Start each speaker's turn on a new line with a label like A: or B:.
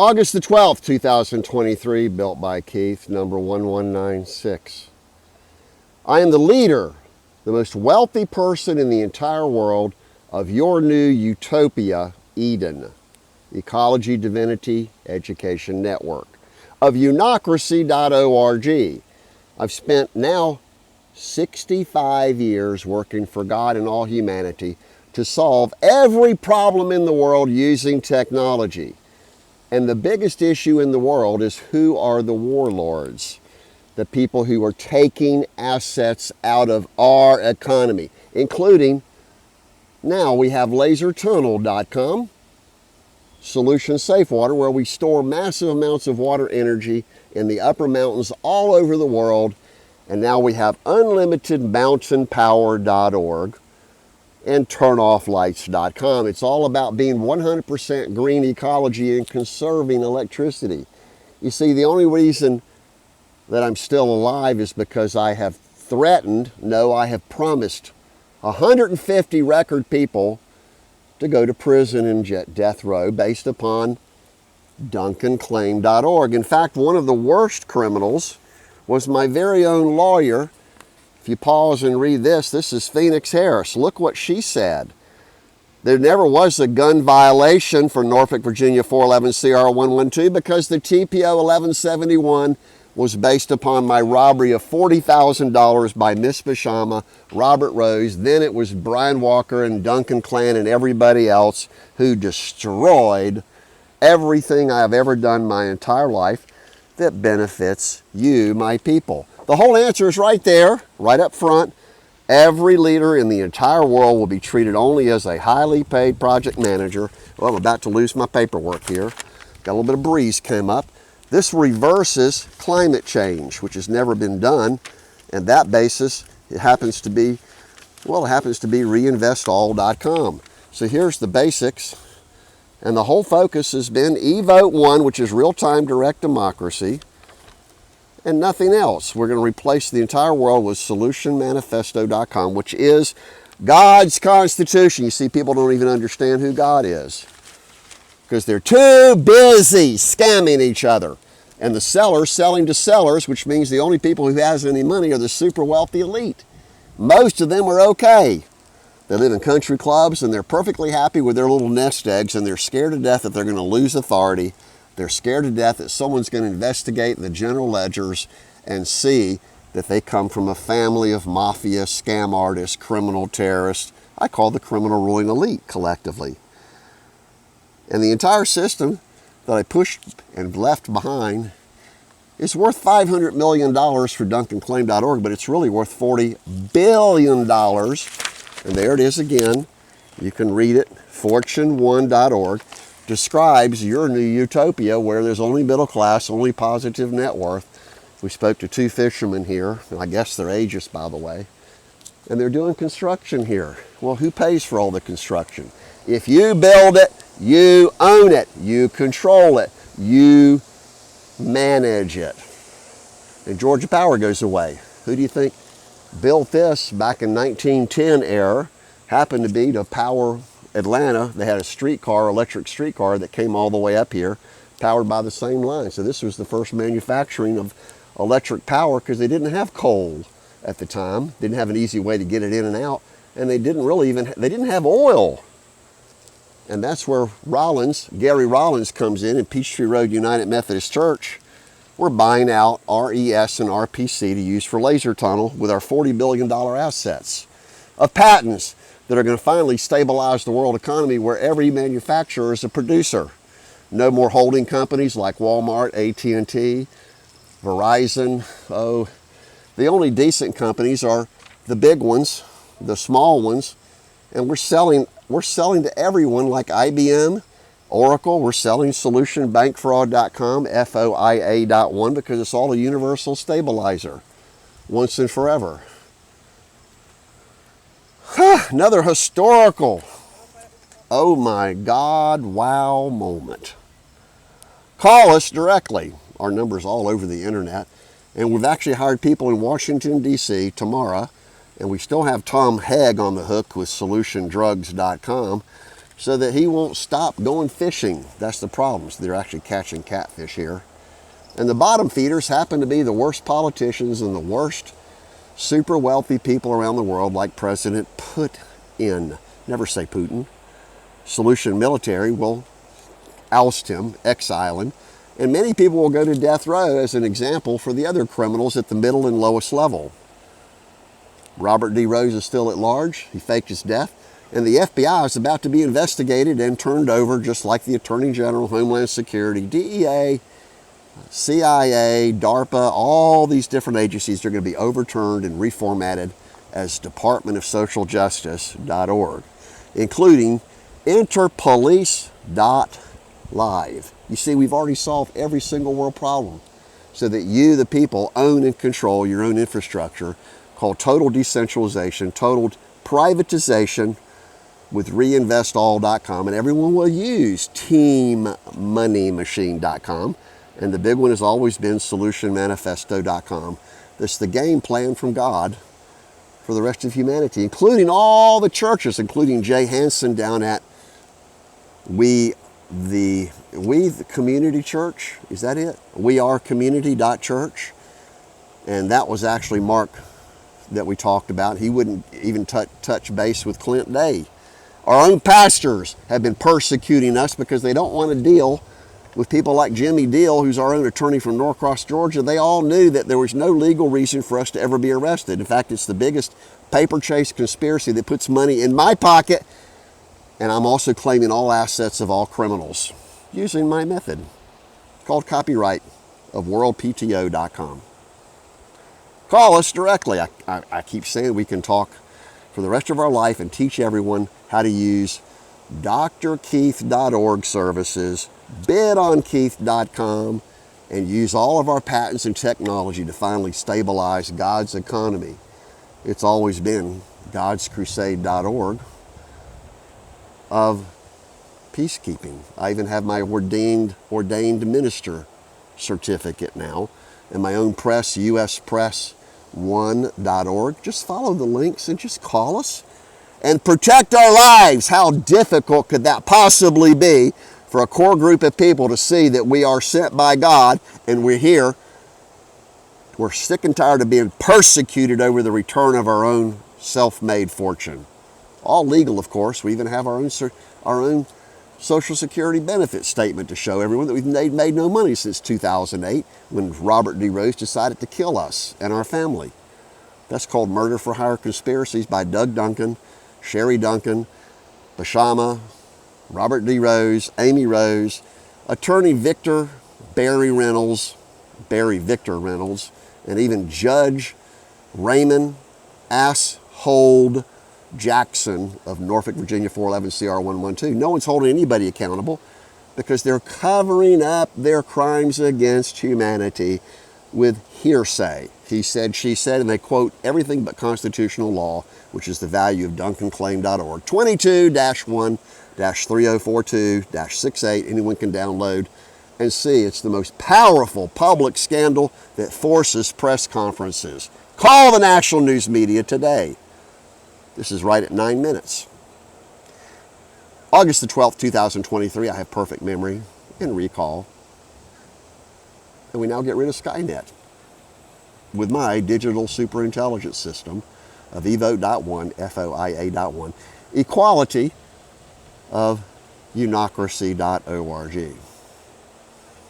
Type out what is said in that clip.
A: August the 12th, 2023, built by Keith, number 1196. I am the leader, the most wealthy person in the entire world of your new utopia, Eden, Ecology, Divinity, Education Network, of unocracy.org. I've spent now 65 years working for God and all humanity to solve every problem in the world using technology. And the biggest issue in the world is, who are the warlords? The people who are taking assets out of our economy, including, now we have lasertunnel.com, Solution Safe Water, where we store massive amounts of water energy in the upper mountains all over the world. And now we have unlimitedmountainpower.org and turnofflights.com. It's all about being 100% green ecology and conserving electricity. You see, the only reason that I'm still alive is because I have threatened, no, I have promised 150 record people to go to prison and death row based upon DuncanClaim.org. In fact, one of the worst criminals was my very own lawyer. If you pause and read this is Phoenix Harris. Look what she said. There never was a gun violation for Norfolk, Virginia 411 CR 112 because the TPO 1171 was based upon my robbery of $40,000 by Miss Bashama, Robert Rose. Then it was Brian Walker and Duncan Clan and everybody else who destroyed everything I've ever done my entire life that benefits you, my people. The whole answer is right there, right up front. Every leader in the entire world will be treated only as a highly paid project manager. Well, I'm about to lose my paperwork here. Got a little bit of breeze came up. This reverses climate change, which has never been done. And that basis, it happens to be reinvestall.com. So here's the basics. And the whole focus has been Evote.one, which is real-time direct democracy, and nothing else. We're going to replace the entire world with solutionmanifesto.com, which is God's Constitution. You see, people don't even understand who God is because they're too busy scamming each other. And the sellers selling to sellers, which means the only people who has any money are the super wealthy elite. Most of them are okay. They live in country clubs and they're perfectly happy with their little nest eggs, and they're scared to death that they're going to lose authority. They're scared to death that someone's going to investigate the general ledgers and see that they come from a family of mafia, scam artists, criminal terrorists. I call the criminal ruling elite collectively. And the entire system that I pushed and left behind is worth $500 million for DuncanClaim.org, but it's really worth $40 billion. And there it is again. You can read it, fortune1.org. Describes your new utopia where there's only middle class, only positive net worth. We spoke to two fishermen here, and I guess they're ageist, by the way, and they're doing construction here. Well, who pays for all the construction? If you build it, you own it, you control it, you manage it. And Georgia Power goes away. Who do you think built this back in 1910 era? Happened to be to power Atlanta. They had a streetcar, electric streetcar that came all the way up here, powered by the same line. So this was the first manufacturing of electric power because they didn't have coal at the time. Didn't have an easy way to get it in and out. And they didn't have oil. And that's where Gary Rollins comes in Peachtree Road United Methodist Church. We're buying out RES and RPC to use for laser tunnel with our $40 billion assets of patents that are going to finally stabilize the world economy where every manufacturer is a producer. No more holding companies like Walmart, AT&T, Verizon. Oh, the only decent companies are the big ones, the small ones, and we're selling to everyone like IBM, Oracle. We're selling solutionbankfraud.com, FOIA.ONE, because it's all a universal stabilizer, once and forever. Another historical, oh my God, wow moment. Call us directly. Our number's all over the internet. And we've actually hired people in Washington, D.C. tomorrow. And we still have Tom Haig on the hook with solutiondrugs.com. so that he won't stop going fishing. That's the problem. So they're actually catching catfish here. And the bottom feeders happen to be the worst politicians and the worst super wealthy people around the world, like President Putin. Never say Putin. Solution Military will oust him, exile him, and many people will go to death row as an example for the other criminals at the middle and lowest level. Robert D. Rose is still at large. He faked his death. And the FBI is about to be investigated and turned over, just like the Attorney General, Homeland Security, DEA, CIA, DARPA, all these different agencies are going to be overturned and reformatted as departmentofsocialjustice.org, including interpolice.live. You see, we've already solved every single world problem so that you, the people, own and control your own infrastructure, called total decentralization, total privatization, with reinvestall.com, and everyone will use teammoneymachine.com, and the big one has always been solutionmanifesto.com. That's the game plan from God for the rest of humanity, including all the churches, including Jay Hansen down at We the Community Church. Is that it? wearecommunity.church. And that was actually Mark that we talked about. He wouldn't even touch base with Clint Day. Our own pastors have been persecuting us because they don't want to deal with people like Jimmy Deal, who's our own attorney from Norcross, Georgia. They all knew that there was no legal reason for us to ever be arrested. In fact, it's the biggest paper chase conspiracy that puts money in my pocket, and I'm also claiming all assets of all criminals using my method called copyright of worldpto.com. Call us directly. I keep saying we can talk for the rest of our life and teach everyone how to use drkeith.org services, bidonkeith.com, and use all of our patents and technology to finally stabilize God's economy. It's always been godscrusade.org of peacekeeping. I even have my ordained minister certificate now, and my own press, uspress1.org. Just follow the links and just call us and protect our lives. How difficult could that possibly be for a core group of people to see that we are sent by God and we're here? We're sick and tired of being persecuted over the return of our own self-made fortune. All legal, of course. We even have our own Social Security benefit statement to show everyone that we've made no money since 2008 when Robert D. Rose decided to kill us and our family. That's called Murder for Hire Conspiracies by Doug Duncan, Sherry Duncan, Bashama, Robert D. Rose, Amy Rose, attorney Victor Victor Reynolds, and even Judge Raymond Asshold Jackson of Norfolk, Virginia, 411 CR 112. No one's holding anybody accountable because they're covering up their crimes against humanity with hearsay. He said, she said, and they quote everything but constitutional law, which is the value of DuncanClaim.org. 22-1-3042-68. Anyone can download and see. It's the most powerful public scandal that forces press conferences. Call the national news media today. This is right at 9 minutes. August the 12th, 2023. I have perfect memory and recall. And we now get rid of Skynet with my digital superintelligence system of Evote.one FOIA.ONE. Equality of unocracy.org.